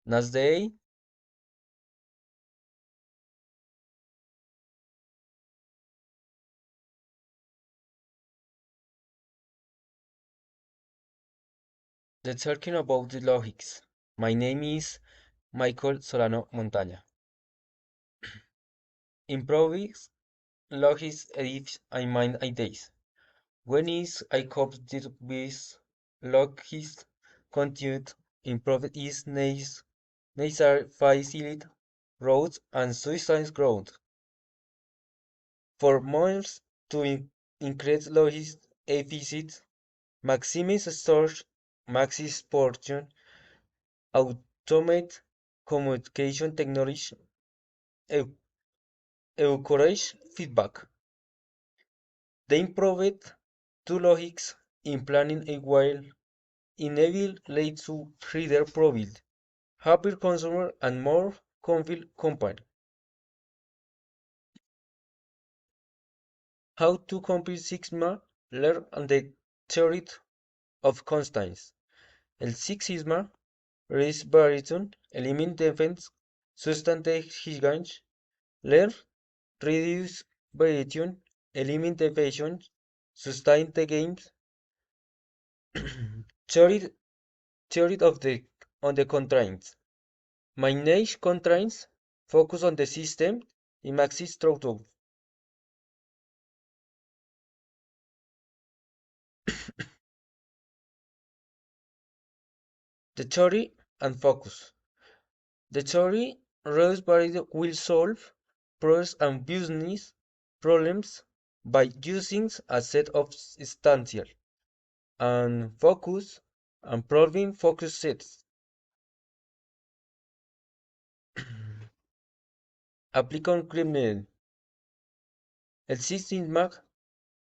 Nice day. Let's talking about the logics. My name is Michael Solano Montaña. Improvis logics edits I mind ideas. When is I cope with logics continued improve is necessary facilitate roads and suicide growth. For models to increase logics efficiency, maximize storage, maximize portion, automate communication technology, en- encourage feedback. They improved two logics in planning a while enable lead to reader profile, happier consumer and more confident company. How to complete Sigma learn on the theory of constants. El Six Sigma raise variation, eliminate defense, substantive gigantes, learn, reduce variation, eliminate deviation, sustain the games, theory, theory of the on the constraints. Manage constraints, focus on the system, and maxi structure. The theory and focus. The theory raspberry will solve pros and business problems by using a set of instantial and focus and problem focus sets. Applicant criminal. El system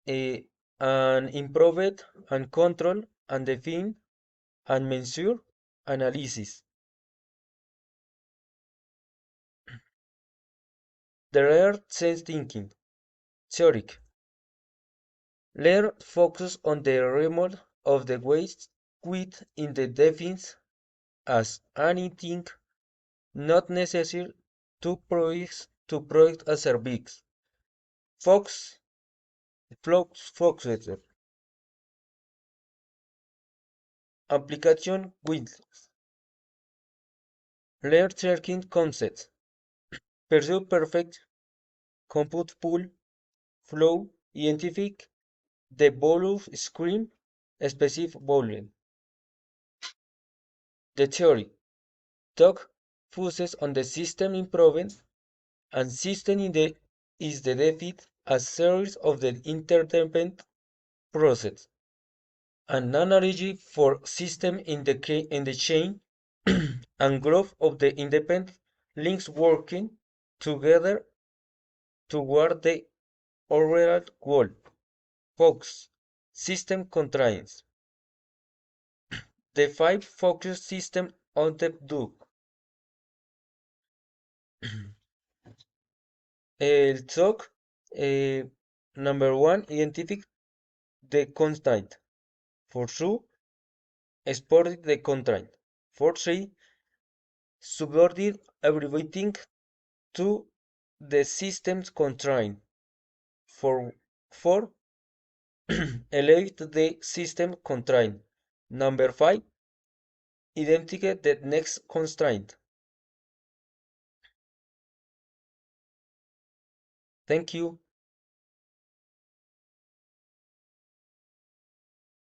eh, and improved and control and define and measure analysis. The rare sense thinking. Theoric. Layer focus on the removal of the waste quit in the defense as anything not necessary to product a service. Fox Foxeter. Application with layer tracking concepts. Pursue perfect compute pool flow identify the volume screen specific volume. The theory talk focuses on the system improvement and system in the is the defeat as series of the interdependent process. An analogy for system in the chain and growth of the independent links working together toward the overall goal. Focus. System constraints. The five focus system on the Duke. El talk number one, identify the constraint. For two, export the constraint. For three, subordinate everything to the system's constraint. For four, elevate the system constraint. Number five, identify the next constraint. Thank you.